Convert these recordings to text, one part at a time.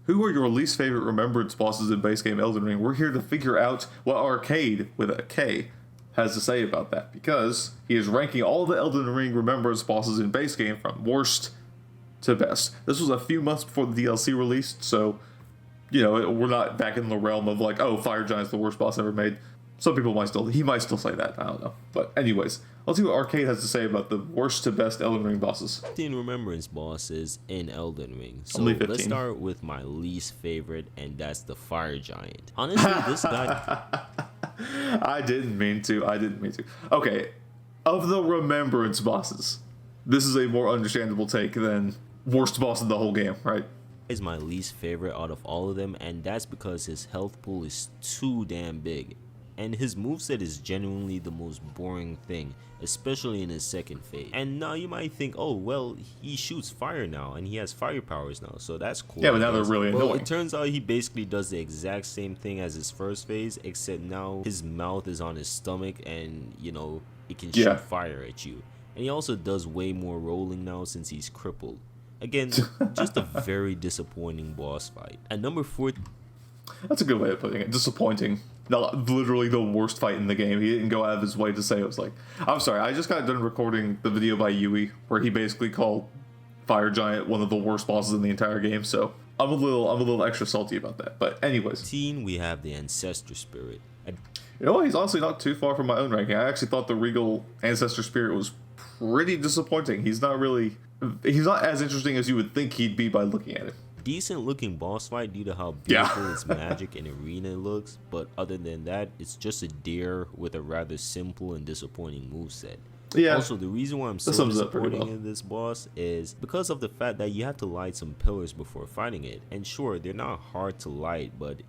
Who are your least favorite remembrance bosses in base game Elden Ring? We're here to figure out what Arkade, with a K, has to say about that, because he is ranking all the Elden Ring remembrance bosses in base game from worst to best. This was a few months before the DLC released, so, you know, we're not back in the realm of like, oh, Fire Giant's the worst boss ever made. Some people he might still say that, I don't know. But anyways, let's see what Arkade has to say about the worst to best Elden Ring bosses. 15 remembrance bosses in Elden Ring. So Only 15. Let's start with my least favorite, and that's the Fire Giant. Honestly, this guy... I didn't mean to. Okay, of the remembrance bosses, this is a more understandable take than worst boss in the whole game, right? Is my least favorite out of all of them, and that's because his health pool is too damn big. And his moveset is genuinely the most boring thing, especially in his second phase. And now you might think, oh, well, he shoots fire now, and he has fire powers now, so that's cool. Yeah, but now they're really annoying. Well, it turns out he basically does the exact same thing as his first phase, except now his mouth is on his stomach, and, you know, it can shoot fire at you. And he also does way more rolling now since he's crippled. Again, just a very disappointing boss fight. At number 4... That's a good way of putting it. Disappointing. Not literally the worst fight in the game. He didn't go out of his way to say it was like... I'm sorry, I just got done recording the video by Yui, where he basically called Fire Giant one of the worst bosses in the entire game, so I'm a little extra salty about that. But anyways. We have the Ancestor Spirit. You know what? He's honestly not too far from my own ranking. I actually thought the Regal Ancestor Spirit was pretty disappointing. He's not as interesting as you would think he'd be by looking at him. Decent looking boss fight due to how beautiful its magic and arena looks, but other than that, it's just a deer with a rather simple and disappointing moveset. Yeah. Also, the reason why I'm so disappointing in this boss is because of the fact that you have to light some pillars before fighting it. And sure, they're not hard to light, but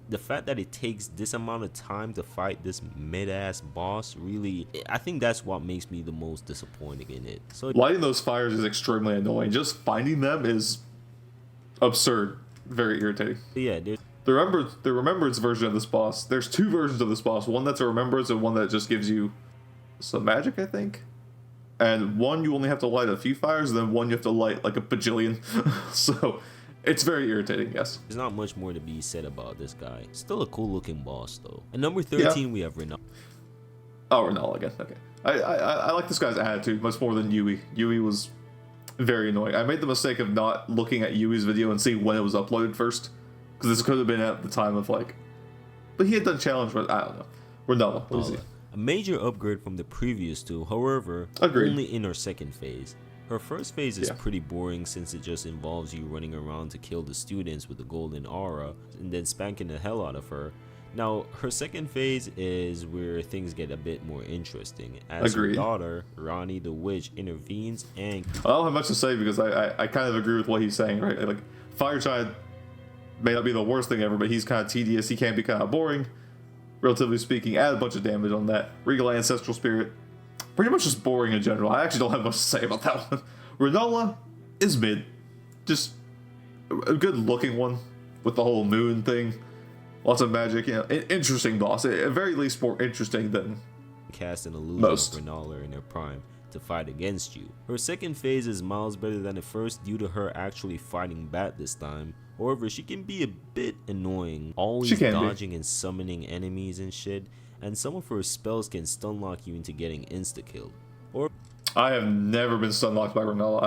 the fact that it takes this amount of time to fight this mid-ass boss, really, I think that's what makes me the most disappointed in it. So lighting those fires is extremely annoying. Just finding them is absurd, very irritating. Yeah, the remembrance version of this boss, there's two versions of this boss, one that's a remembrance and one that just gives you some magic, I think. And one you only have to light a few fires, and then one you have to light like a bajillion. So it's very irritating, yes. There's not much more to be said about this guy. Still a cool looking boss though. At number 13 we have Renala. Oh, Renala again, okay. I like this guy's attitude much more than Yui. Yui was very annoying. I made the mistake of not looking at Yui's video and seeing when it was uploaded first, because this could have been at the time of like, but he had done challenge, but I don't know. Renala, what is he? A major upgrade from the previous two, however, only in her second phase. Her first phase is pretty boring since it just involves you running around to kill the students with the golden aura and then spanking the hell out of her. Now, her second phase is where things get a bit more interesting, as her daughter, Rani the Witch, intervenes and... I don't have much to say because I kind of agree with what he's saying, right? Like, Fire Giant may not be the worst thing ever, but he's kind of tedious, he can be kind of boring, relatively speaking. Add a bunch of damage on that. Regal Ancestral Spirit, pretty much just boring in general. I actually don't have much to say about that one. Renala is mid. Just a good looking one with the whole moon thing. Lots of magic, you know, an interesting boss. At very least more interesting than cast an illusion of Renala in her prime to fight against you. Her second phase is miles better than the first due to her actually fighting back this time. However, she can be a bit annoying, always dodging and summoning enemies and shit, and some of her spells can stun lock you into getting insta-killed. I have never been stun locked by Renala.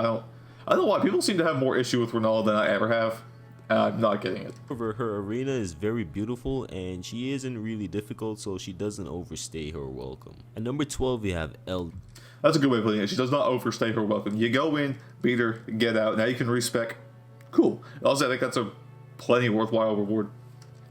I don't know why people seem to have more issue with Renala than I ever have. I'm not getting it. However, her arena is very beautiful and she isn't really difficult, so she doesn't overstay her welcome. At number 12 we have Elden. That's a good way of putting it. She does not overstay her welcome. You go in, beat her, get out. Now you can respec. Cool. Also, I think that's a plenty worthwhile reward.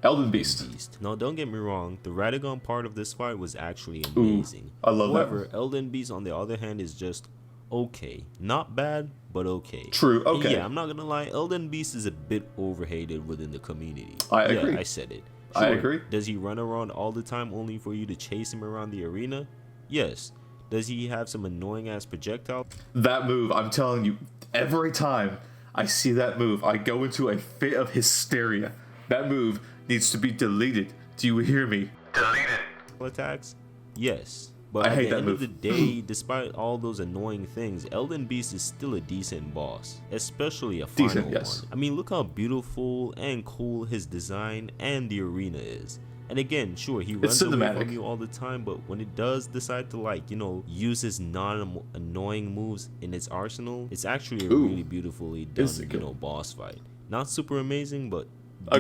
Elden Beast. Now, don't get me wrong. The Radagon part of this fight was actually amazing. I love that. However, Elden Beast, on the other hand, is just okay. Not bad, but okay. True, okay. And yeah, I'm not gonna lie. Elden Beast is a bit overhated within the community. I agree. Yeah, I said it. Sure. I agree. Does he run around all the time only for you to chase him around the arena? Yes. Does he have some annoying ass projectile? That move, I'm telling you, every time I see that move, I go into a fit of hysteria. That move needs to be deleted. Do you hear me? Deleted. Attacks? Yes. But I at hate the that end move. of the day, despite all those annoying things, Elden Beast is still a decent boss, especially a final Decent, yes. one. I mean, look how beautiful and cool his design and the arena is. And again, sure, he runs away from you all the time, but when it does decide to, like, you know, use his non-annoying moves in its arsenal, it's actually a really beautifully done, you know, boss fight. Not super amazing, but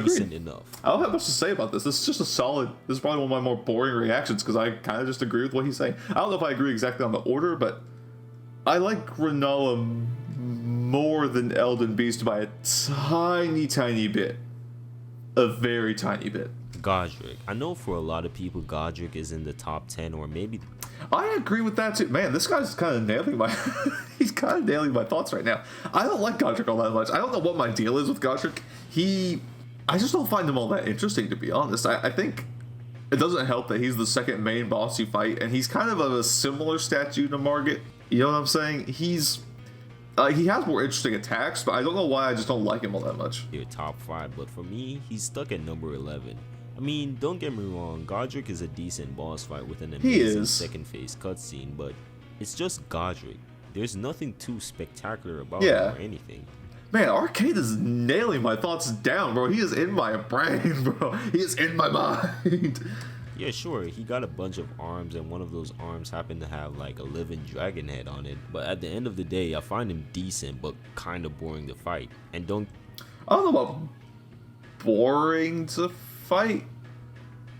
decent enough. I don't have much to say about this. This is just a solid. This is probably one of my more boring reactions because I kind of just agree with what he's saying. I don't know if I agree exactly on the order, but I like Granola more than Elden Beast by a tiny bit. A very tiny bit. Godric. I know for a lot of people, Godric is in the top 10 or maybe. I agree with that too. Man, this guy's kind of nailing my. He's kind of nailing my thoughts right now. I don't like Godric all that much. I don't know what my deal is with Godric. I just don't find him all that interesting, to be honest. I think it doesn't help that he's the second main boss you fight, and he's kind of a similar statue to Margit. You know what I'm saying? He has more interesting attacks, but I don't know why I just don't like him all that much. Your top 5, but for me, he's stuck at number 11. I mean, don't get me wrong, Godric is a decent boss fight with an amazing second phase cutscene, but it's just Godric. There's nothing too spectacular about him or anything. Man, Arkade is nailing my thoughts down, bro. He is in my brain, bro. He is in my mind. Yeah, sure, he got a bunch of arms, and one of those arms happened to have like a living dragon head on it. But at the end of the day, I find him decent, but kind of boring to fight. And I don't know about boring to fight.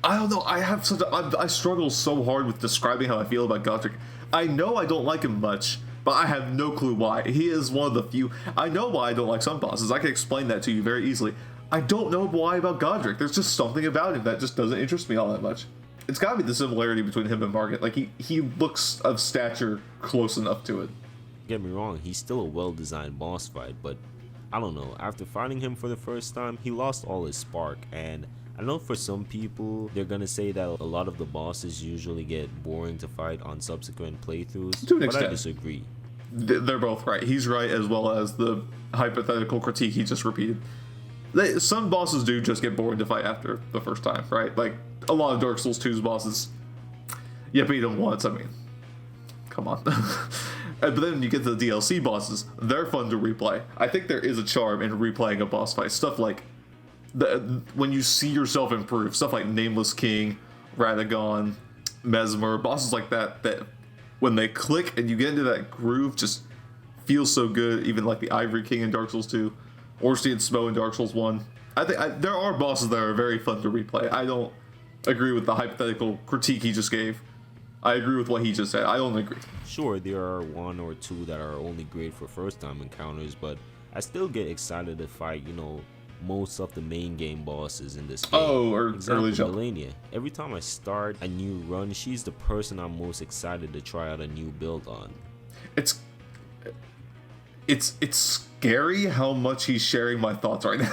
I don't know. I struggle so hard with describing how I feel about Godric. I know I don't like him much, but I have no clue why. He is one of the few. I know why I don't like some bosses. I can explain that to you very easily. I don't know why about Godric. There's just something about him that just doesn't interest me all that much. It's gotta be the similarity between him and Margit. Like, he looks of stature close enough to it. Get me wrong, he's still a well-designed boss fight, but I don't know. After fighting him for the first time, he lost all his spark, and I know for some people, they're gonna say that a lot of the bosses usually get boring to fight on subsequent playthroughs, to an but extent. I disagree. They're both right. He's right, as well as the hypothetical critique he just repeated. Some bosses do just get boring to fight after the first time, right? Like, a lot of Dark Souls 2's bosses, you beat them once, I mean, come on. But then you get to the DLC bosses, they're fun to replay. I think there is a charm in replaying a boss fight. Stuff like, when you see yourself improve, stuff like Nameless King, Radagon, Mesmer, bosses like that when they click and you get into that groove, just feels so good. Even like the Ivory King in Dark Souls 2, Orsi and Smo in Dark Souls 1. I think there are bosses that are very fun to replay. I don't agree with the hypothetical critique he just gave. I agree with what he just said. I don't agree. Sure, there are one or two that are only great for first time encounters, but I still get excited to fight, you know, most of the main game bosses in this game. Early jump. Melania. Every time I start a new run, she's the person I'm most excited to try out a new build on. It's scary how much he's sharing my thoughts right now.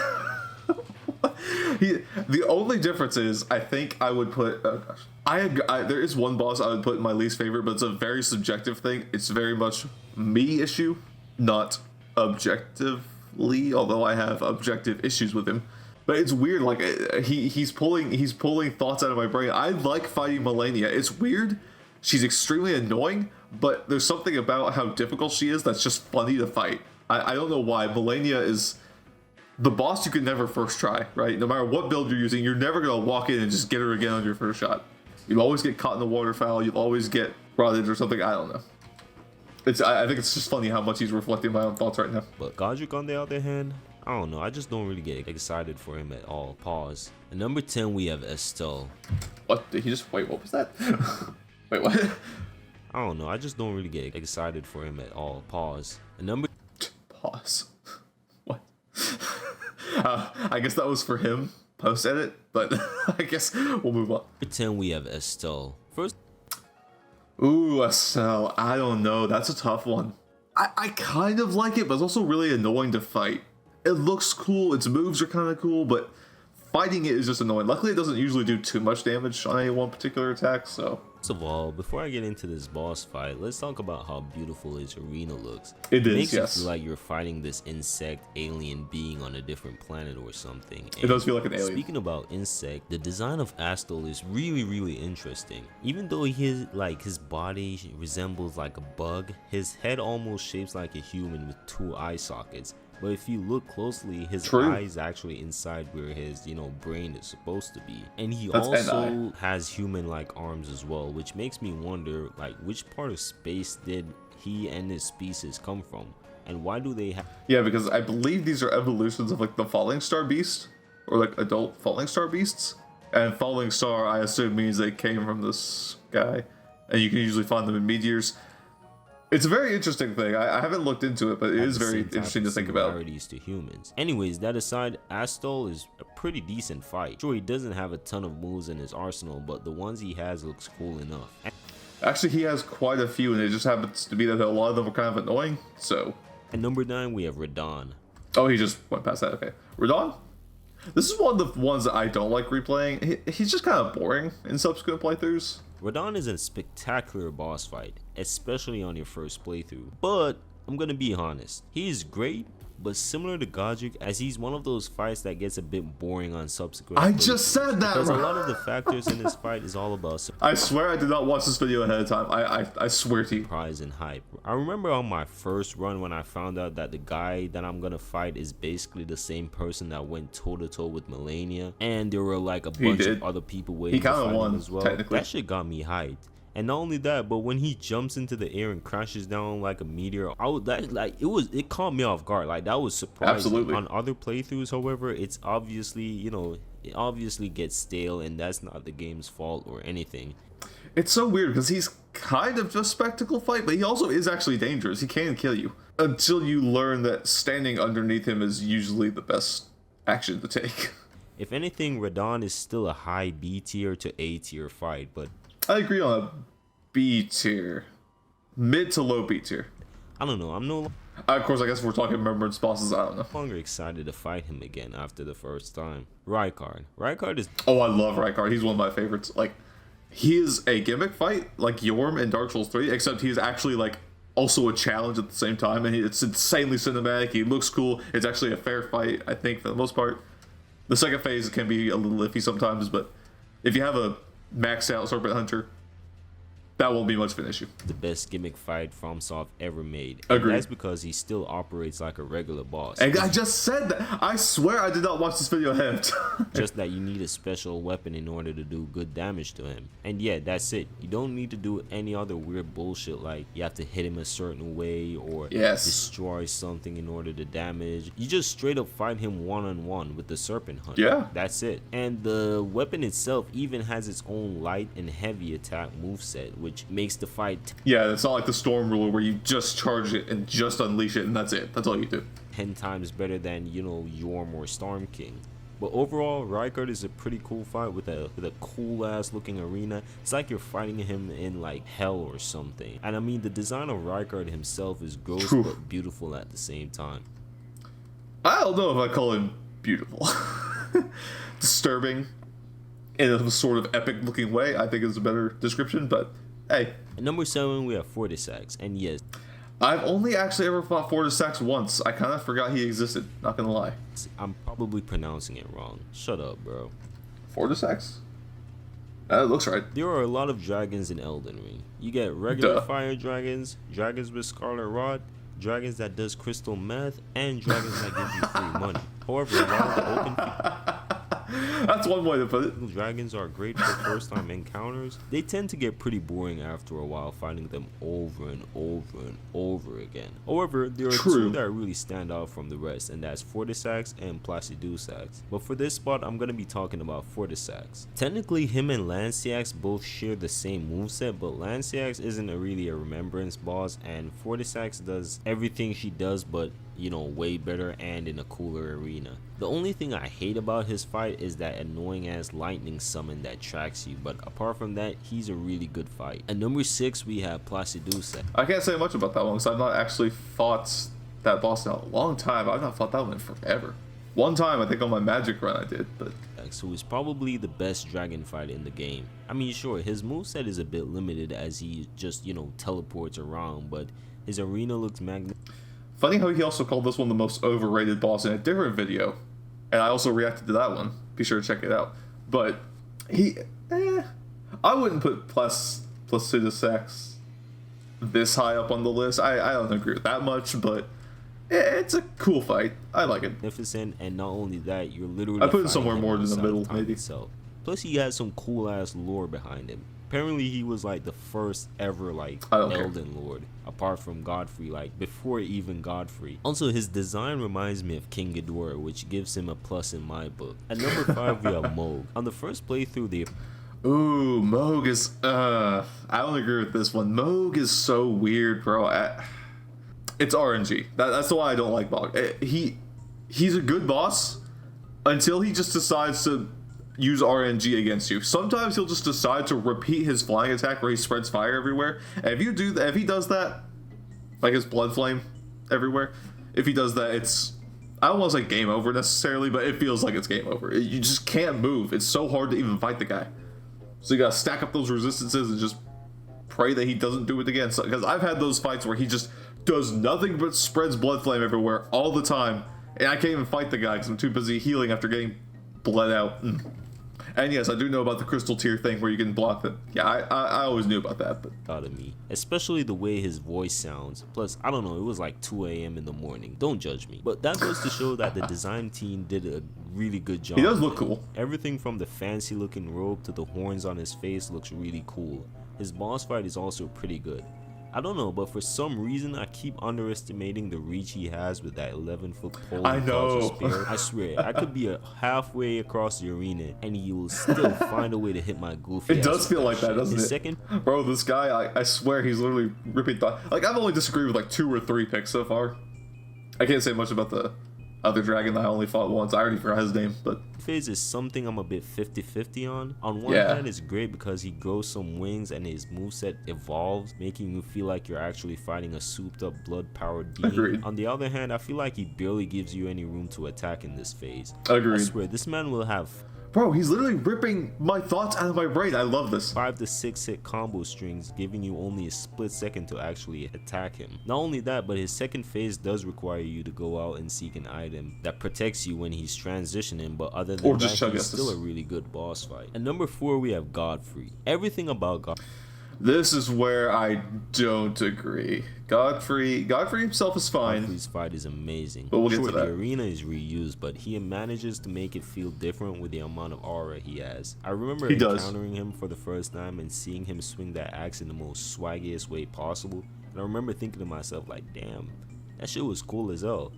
The only difference is, I think I would put. Oh gosh, there is one boss I would put in my least favorite, but it's a very subjective thing. It's very much me issue, not objectively. Although I have objective issues with him, but it's weird. Like he's pulling thoughts out of my brain. I like fighting Melania. It's weird. She's extremely annoying, but there's something about how difficult she is that's just funny to fight. I don't know why. Melania is the boss you can never first try, right? No matter what build you're using, you're never going to walk in and just get her again on your first shot. You'll always get caught in the waterfowl. You'll always get rotted or something. I don't know. I think it's just funny how much he's reflecting my own thoughts right now. But Godric, on the other hand, I don't know. I just don't really get excited for him at all. Pause. At number 10, we have Estelle. What? Did he just... Wait, what was that? Wait, what? I don't know. I just don't really get excited for him at all. Pause. At number... Pause. What? I guess that was for him, post-edit, but I guess we'll move on. Number 10, we have Estelle. First... Ooh, Estelle. I don't know. That's a tough one. I kind of like it, but it's also really annoying to fight. It looks cool. Its moves are kind of cool, but fighting it is just annoying. Luckily, it doesn't usually do too much damage on any one particular attack, so... First of all, before I get into this boss fight, let's talk about how beautiful his arena looks. It is, makes yes. you feel like you're fighting this insect alien being on a different planet or something. And it does feel like an alien. Speaking about insect, the design of Astol is really interesting. Even though his body resembles like a bug, his head almost shapes like a human with 2 eye sockets. But if you look closely, his eye is actually inside where his, brain is supposed to be. And he also has human-like arms as well, which makes me wonder, like, which part of space did he and his species come from? And why do they have... Yeah, because I believe these are evolutions of, like, the falling star beast, or, like, adult falling star beasts. And falling star, I assume, means they came from this guy. And you can usually find them in meteors. It's a very interesting thing. I haven't looked into it, but it is very interesting to think about. To humans. Anyways, that aside, Astol is a pretty decent fight. Sure, he doesn't have a ton of moves in his arsenal, but the ones he has looks cool enough. Actually, he has quite a few, and it just happens to be that a lot of them are kind of annoying, so... At number 9, we have Radahn. Oh, he just went past that, okay. Radahn? This is one of the ones that I don't like replaying. He's just kind of boring in subsequent playthroughs. Radahn is a spectacular boss fight, especially on your first playthrough. But I'm gonna be honest, he is great, but similar to Godric, as he's one of those fights that gets a bit boring on subsequent I just said that, because a lot of the factors in this fight is all about I swear I did not watch this video ahead of time. I swear to you. Surprise and hype. I remember on my first run when I found out that the guy that I'm gonna fight is basically the same person that went toe-to-toe with Melania, and there were like a bunch of other people waiting to fight him as well. That shit got me hyped. And not only that, but when he jumps into the air and crashes down like a meteor, it caught me off guard. Like, that was surprising. Absolutely. On other playthroughs, however, it's obviously, it obviously gets stale, and that's not the game's fault or anything. It's so weird because he's kind of just spectacle fight, but he also is actually dangerous. He can kill you until you learn that standing underneath him is usually the best action to take. If anything, Radahn is still a high B tier to A tier fight, but I agree on a B tier. Mid to low B tier. I don't know. I'm no of course, I guess if we're talking remembrance bosses, I don't know. longer excited to fight him again after the first time. Rykard is... Oh, I love Rykard. He's one of my favorites. Like, he is a gimmick fight, like Yorm in Dark Souls 3, except he's actually, like, also a challenge at the same time, and it's insanely cinematic. He looks cool. It's actually a fair fight, I think, for the most part. The second phase can be a little iffy sometimes, but if you have a maxed out Serpent Hunter, that won't be much of an issue. The best gimmick fight FromSoft ever made. Agreed. That's because he still operates like a regular boss. And I just said that. I swear I did not watch this video ahead of time. Just that you need a special weapon in order to do good damage to him. And yeah, that's it. You don't need to do any other weird bullshit like you have to hit him a certain way or destroy something in order to damage. You just straight up fight him one-on-one with the Serpent Hunter. Yeah. That's it. And the weapon itself even has its own light and heavy attack moveset, which makes the fight... Yeah, it's not like the Storm Ruler where you just charge it and just unleash it and that's it. That's all you do. 10 times better than, Yorm or Storm King. But overall, Rykard is a pretty cool fight with a cool ass looking arena. It's like you're fighting him in like hell or something. And I mean, the design of Rykard himself is gross but beautiful at the same time. I don't know if I call him beautiful. Disturbing in a sort of epic looking way, I think is a better description, but hey. At number 7, we have Fortisax, and yes, I've only actually ever fought Fortisax once. I kind of forgot he existed, not gonna lie. I'm probably pronouncing it wrong. Shut up, bro. Fortisax? That looks right. There are a lot of dragons in Elden Ring. You get regular fire dragons, dragons with Scarlet Rod, dragons that does crystal meth, and dragons that give you free money. However, a lot of the open... That's one way to put it. Dragons are great for first-time encounters. They tend to get pretty boring after a while, fighting them over and over and over again. However, there are two that really stand out from the rest, and that's Fortisax and Placidusax. But for this spot, I'm going to be talking about Fortisax. Technically, him and Lanciax both share the same moveset, but Lanciax isn't really a remembrance boss, and Fortisax does everything she does, but way better and in a cooler arena. The only thing I hate about his fight is that annoying ass lightning summon that tracks you, but apart from that, he's a really good fight. At number 6, we have Placidusax. I can't say much about that one because I've not actually fought that boss in a long time. I've not fought that one in forever. One time, I think on my magic run I did, but... who is probably the best dragon fighter in the game. I mean, sure, his moveset is a bit limited as he just, teleports around, but his arena looks magnificent. Funny how he also called this one the most overrated boss in a different video, and I also reacted to that one. Be sure to check it out. But I wouldn't put Placidusax this high up on the list. I don't agree with that much, but it's a cool fight. I like it. Magnificent, and not only that, you're literally I put it somewhere more in the middle, maybe. Itself. Plus, he has some cool ass lore behind him. Apparently, he was like the first ever Elden Lord, apart from Godfrey, before even Godfrey. Also, his design reminds me of King Ghidorah, which gives him a plus in my book. At number 5, we have Moog. On the first playthrough, Ooh, Moog is... I don't agree with this one. Moog is so weird, bro. It's RNG. That's why I don't like Moog. He's a good boss until he just decides to use RNG against you. Sometimes he'll just decide to repeat his flying attack where he spreads fire everywhere. And if he does that, like his blood flame everywhere, if he does that, it's... I don't want to say game over necessarily, but it feels like it's game over. You just can't move. It's so hard to even fight the guy. So you gotta stack up those resistances and just pray that he doesn't do it again. Because I've had those fights where he just does nothing but spreads blood flame everywhere all the time, and I can't even fight the guy because I'm too busy healing after getting bled out. And yes, I do know about the crystal tier thing where you can block them. Yeah, I always knew about that. But out of me, especially the way his voice sounds. Plus, I don't know, it was like 2 a.m. in the morning. Don't judge me. But that goes to show that the design team did a really good job. He does look cool. Everything from the fancy looking robe to the horns on his face looks really cool. His boss fight is also pretty good. I don't know, but for some reason, I keep underestimating the reach he has with that 11-foot pole. I know. Spear. I swear, I could be halfway across the arena, and he will still find a way to hit my goofy. It does feel like that, doesn't it? Second, bro, this guy, I swear he's literally ripping I've only disagreed with 2 or 3 picks so far. I can't say much about the other dragon that I only fought once. I already forgot his name, but... Phase is something I'm a bit 50-50 on. On one hand, it's great because he grows some wings and his moveset evolves, making you feel like you're actually fighting a souped up blood-powered being. Agreed. On the other hand, I feel like he barely gives you any room to attack in this phase. Agreed. I swear, this man will have... Bro, he's literally ripping my thoughts out of my brain. I love this. 5 to 6 hit combo strings, giving you only a split second to actually attack him. Not only that, but his second phase does require you to go out and seek an item that protects you when he's transitioning, but other than that, he's still a really good boss fight. At number 4, we have Godfrey. Everything about Godfrey. This is where I don't agree. Godfrey himself is fine. Godfrey's fight is amazing. But we'll get to that. The arena is reused, but he manages to make it feel different with the amount of aura he has. I remember encountering him for the first time and seeing him swing that axe in the most swaggiest way possible. And I remember thinking to myself, damn, that shit was cool as hell.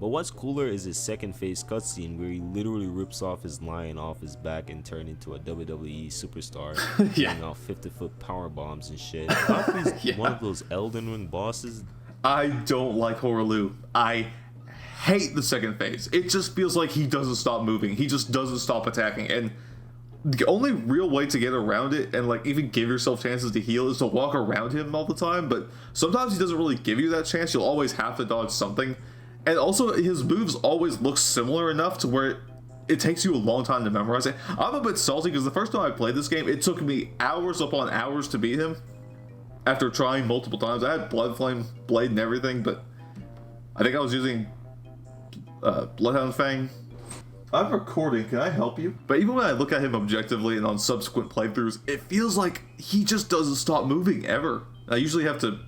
But what's cooler is his second phase cutscene where he literally rips off his lion off his back and turns into a WWE superstar, getting off 50-foot power bombs and shit. Godfrey's one of those Elden Ring bosses. I don't like Horaloo. I hate the second phase. It just feels like he doesn't stop moving. He just doesn't stop attacking. And the only real way to get around it and even give yourself chances to heal is to walk around him all the time. But sometimes he doesn't really give you that chance. You'll always have to dodge something. And also, his moves always look similar enough to where it takes you a long time to memorize it. I'm a bit salty because the first time I played this game, it took me hours upon hours to beat him. After trying multiple times, I had Blood Flame Blade and everything, but I think I was using Bloodhound Fang. I'm recording, can I help you? But even when I look at him objectively and on subsequent playthroughs, it feels like he just doesn't stop moving ever. I usually have to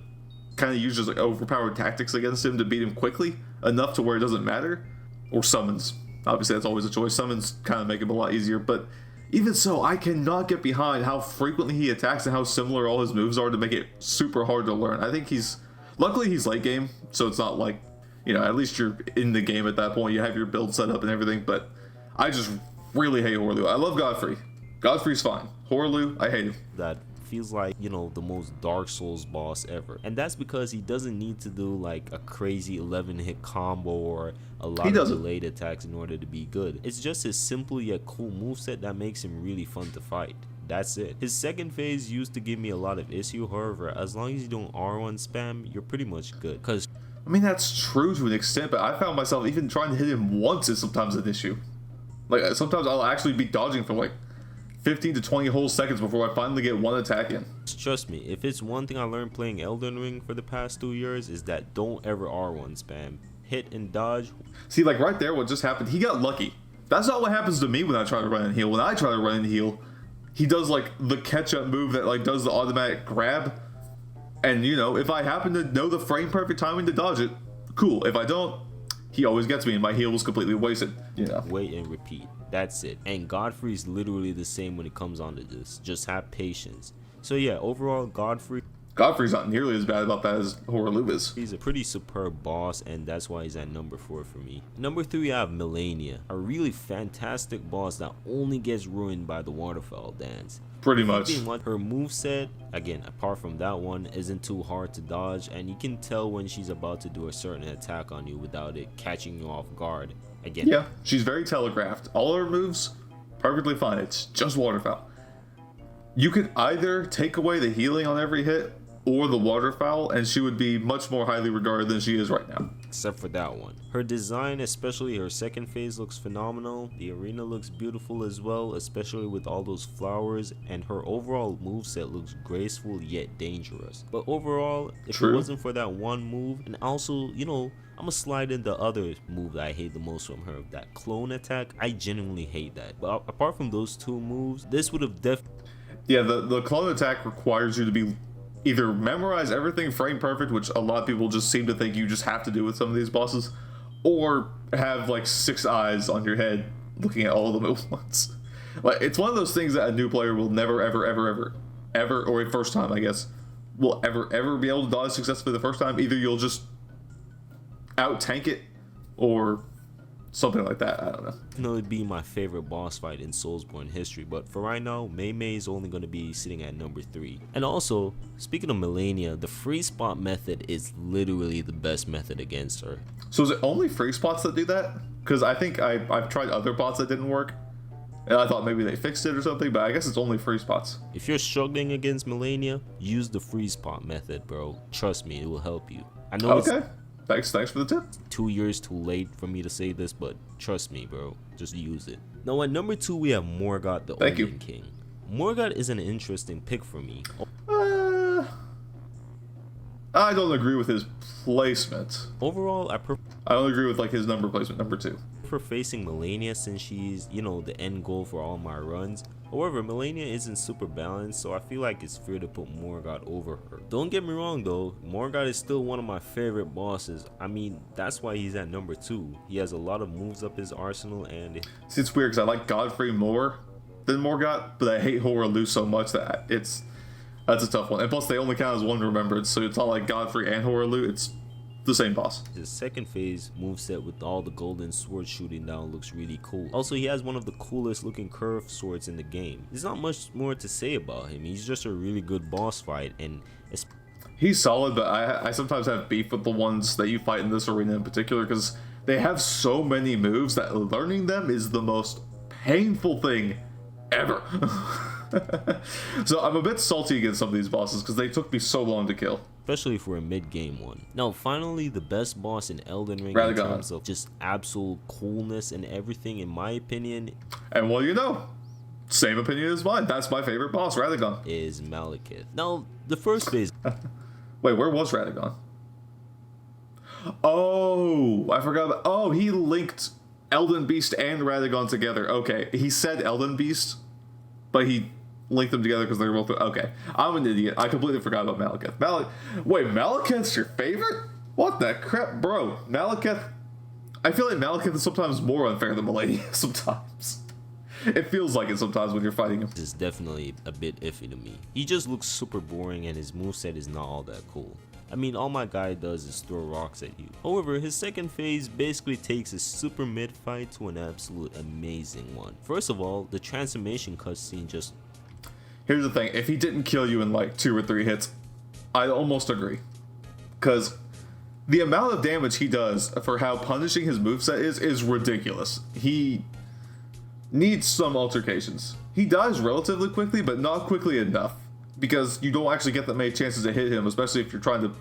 kind of use just overpowered tactics against him to beat him quickly enough to where it doesn't matter, or summons. Obviously that's always a choice. Summons kind of make him a lot easier, but even so, I cannot get behind how frequently he attacks and how similar all his moves are to make it super hard to learn. I think luckily he's late game, so it's not like, at least you're in the game at that point, you have your build set up and everything. But I just really hate Horaloo. I love Godfrey. Godfrey's fine. Horaloo, I hate him. That feels like, the most Dark Souls boss ever. And that's because he doesn't need to do a crazy 11-hit combo or a lot of delayed attacks in order to be good. It's just a simple yet cool moveset that makes him really fun to fight. That's it. His second phase used to give me a lot of issue, however, as long as you don't R1 spam, you're pretty much good. Cause I mean, that's true to an extent, but I found myself even trying to hit him once is sometimes an issue. Like, sometimes I'll actually be dodging for like 15 to 20 whole seconds before I finally get one attack in. Trust me, if it's one thing I learned playing Elden Ring for the past 2 years, is that don't ever R1 spam. Hit and dodge. See, like right there, what just happened, he got lucky. That's not what happens to me when I try to run and heal. When I try to run and heal, he does like the catch-up move that like does the automatic grab. And you know, if I happen to know the frame perfect timing to dodge it, cool. If I don't, he always gets me and my heal was completely wasted, you know. Wait and repeat. That's it. And Godfrey's literally the same when it comes onto this. Just have patience. So yeah, overall, Godfrey's not nearly as bad about that as Hoarlu is. He's a pretty superb boss, and that's why he's at number 4 for me. Number 3, I have Melania, a really fantastic boss that only gets ruined by the waterfall dance. Pretty much. Her moveset, again, apart from that one, isn't too hard to dodge, and you can tell when she's about to do a certain attack on you without it catching you off guard. Again. Yeah, she's very telegraphed. All her moves, perfectly fine. It's just waterfowl. You could either take away the healing on every hit or the waterfowl, and she would be much more highly regarded than she is right now. Except for that one. Her design, especially her second phase, looks phenomenal. The arena looks beautiful as well, especially with all those flowers, and her overall moveset looks graceful yet dangerous. But overall, if it wasn't for that one move, and also, you know, I'm gonna slide in the other move that I hate the most from her, that clone attack. I genuinely hate that. But apart from those two moves, this would have definitely... Yeah, the clone attack requires you to be either memorize everything frame perfect, which a lot of people just seem to think you just have to do with some of these bosses, or have like 6 eyes on your head looking at all of them at once. Like, it's one of those things that a new player will never, ever, or a first time, I guess, will ever be able to dodge successfully the first time. Either you'll just out tank it, or something like that. I don't know. No, it'd be my favorite boss fight in Soulsborne history, but for right now, Mei Mei is only going to be sitting at number 3. And also, speaking of Melania, the free spot method is literally the best method against her. So is it only free spots that do that? Because I think I've tried other bots that didn't work, and I thought maybe they fixed it or something, but I guess it's only free spots. If you're struggling against Melania, use the free spot method, bro. Trust me, it will help you. I know. Okay. Thanks for the tip. 2 years too late for me to say this, but trust me, bro. Just use it. Now, at number 2, we have Morgott, the Omen King. Morgott is an interesting pick for me. I don't agree with his placement. Overall, I don't agree with like his number placement, number 2. For facing Melania, since she's, you know, the end goal for all my runs. However, Melania isn't super balanced, so I feel like it's fair to put Morgott over her. Don't get me wrong though, Morgott is still one of my favorite bosses. I mean, that's why he's at number 2. He has a lot of moves up his arsenal, and see, it's weird because I like Godfrey more than Morgott, but I hate Hoarlu so much that that's a tough one. And plus, they only count as one remembrance, so it's not like Godfrey and Hoarlu. It's the same boss. His second phase moveset with all the golden sword shooting down looks really cool. Also, he has one of the coolest looking curved swords in the game. There's not much more to say about him. He's just a really good boss fight, and he's solid, but I sometimes have beef with the ones that you fight in this arena in particular, because they have so many moves that learning them is the most painful thing ever. So I'm a bit salty against some of these bosses because they took me so long to kill. Especially for a mid-game one. Now, finally, the best boss in Elden Ring Radagon. In terms of just absolute coolness and everything, in my opinion. And well, you know, same opinion as mine. That's my favorite boss, Radagon. Is Malekith. Now, the first phase... Wait, where was Radagon? Oh, I forgot about... Oh, he linked Elden Beast and Radagon together. Okay, he said Elden Beast, but he linked them together because they were both... Okay, I'm an idiot. I completely forgot about Malekith. Wait, Malekith's your favorite? What the crap? Bro, Malekith... I feel like Malekith is sometimes more unfair than Melania sometimes. It feels like it sometimes when you're fighting him. This is definitely a bit iffy to me. He just looks super boring and his moveset is not all that cool. I mean, all my guy does is throw rocks at you. However, his second phase basically takes a super mid fight to an absolute amazing one. First of all, the transformation cutscene just... Here's the thing, if he didn't kill you in like 2 or 3 hits, I almost agree. Because the amount of damage he does for how punishing his moveset is ridiculous. He needs some altercations. He dies relatively quickly, but not quickly enough. Because you don't actually get that many chances to hit him, especially if you're trying to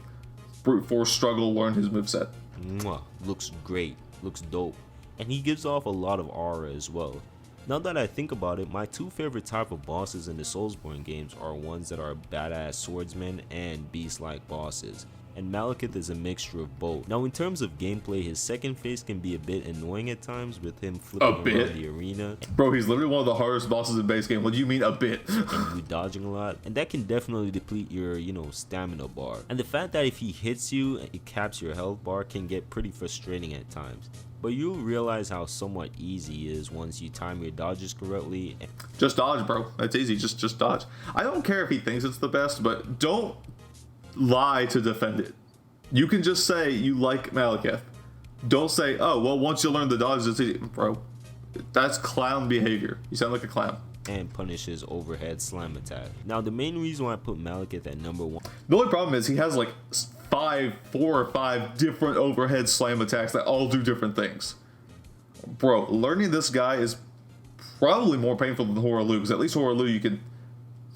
brute force struggle, learn his moveset. Mwah. Looks great, looks dope, and he gives off a lot of aura as well. Now that I think about it, my two favorite type of bosses in the Soulsborne games are ones that are badass swordsmen and beast-like bosses, and Malekith is a mixture of both. Now in terms of gameplay, his second phase can be a bit annoying at times with him flipping around the arena. Bro, he's literally one of the hardest bosses in base game. What do you mean a bit? And you dodging a lot, and that can definitely deplete your, stamina bar. And the fact that if he hits you, it caps your health bar can get pretty frustrating at times. But you'll realize how somewhat easy he is once you time your dodges correctly. Just dodge, bro. That's easy. Just dodge. I don't care if he thinks it's the best, but don't lie to defend it. You can just say you like Malekith. Don't say, oh, well, once you learn the dodges, it's easy. Bro, that's clown behavior. You sound like a clown. And punish his overhead slam attack. Now, the main reason why I put Malekith at number 1. The only problem is he has like 4 or 5 different overhead slam attacks that all do different things. Bro, learning this guy is probably more painful than Hoarah, because at least Hoarah you can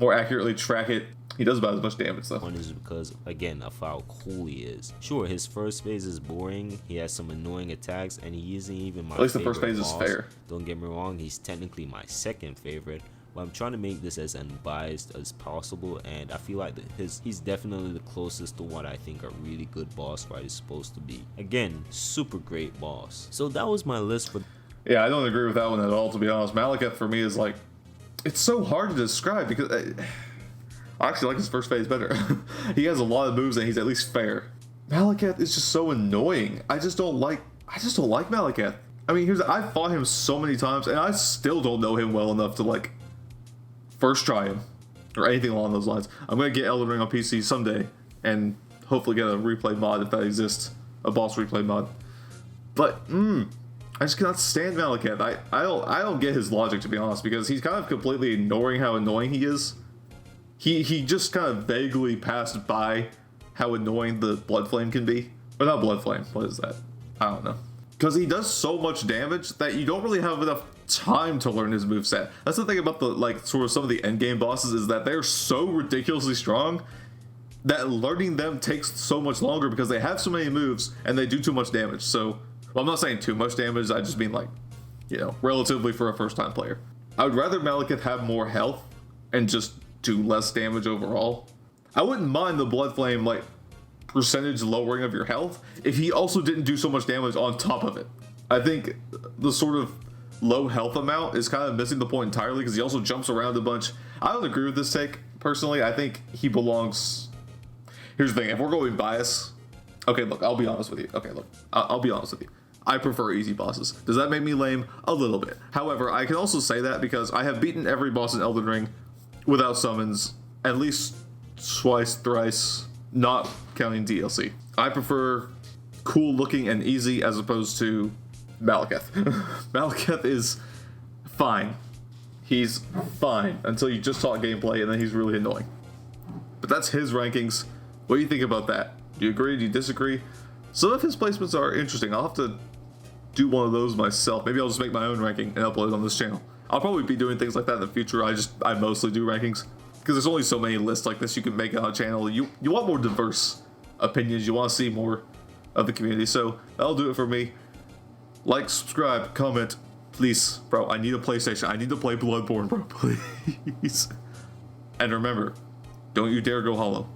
more accurately track it. He does about as much damage though. One is because, again, of how cool he is. Sure, his first phase is boring, he has some annoying attacks, and he isn't even my favorite. At least the first phase boss. is fair. Don't get me wrong, he's technically my second favorite, but I'm trying to make this as unbiased as possible, and I feel like he's definitely the closest to what I think a really good boss fight is supposed to be. Again, super great boss. So that was my list for... Yeah, I don't agree with that one at all, to be honest. Malekith for me is like... It's so hard to describe because... I actually like his first phase better. He has a lot of moves and he's at least fair. Malekith is just so annoying. I just don't like Malekith. I mean, I fought him so many times and I still don't know him well enough to like first try him or anything along those lines. I'm gonna get Elden Ring on PC someday and hopefully get a replay mod if that exists, a boss replay mod. But I just cannot stand Malekith. I don't get his logic, to be honest, because he's kind of completely ignoring how annoying he is. He just kind of vaguely passed by how annoying the Blood Flame can be. Or not Blood Flame, what is that? I don't know. Because he does so much damage that you don't really have enough time to learn his moveset. That's the thing about the, like, sort of some of the endgame bosses is that they're so ridiculously strong that learning them takes so much longer because they have so many moves and they do too much damage. So, well, I'm not saying too much damage, I just mean like, relatively for a first time player. I would rather Malekith have more health and just do less damage overall. I wouldn't mind the Blood Flame like percentage lowering of your health if he also didn't do so much damage on top of it. I think the sort of low health amount is kind of missing the point entirely because he also jumps around a bunch. I don't agree with this take personally. I think he belongs... Here's the thing, if we're going bias, okay, look, I'll be honest with you. Okay, look, I'll be honest with you. I prefer easy bosses. Does that make me lame? A little bit. However, I can also say that because I have beaten every boss in Elden Ring without summons at least twice, thrice, not counting DLC. I prefer cool looking and easy as opposed to Malekith. Malekith is fine. He's fine until you just talk gameplay and then he's really annoying. But that's his rankings. What do you think about that? Do you agree? Do you disagree? Some of his placements are interesting. I'll have to do one of those myself. Maybe I'll just make my own ranking and upload it on this channel. I'll probably be doing things like that in the future. I mostly do rankings because there's only so many lists like this you can make on a channel. You want more diverse opinions. You want to see more of the community. So that'll do it for me. Like, subscribe, comment, please, bro. I need a PlayStation. I need to play Bloodborne, bro. Please. And remember, don't you dare go hollow.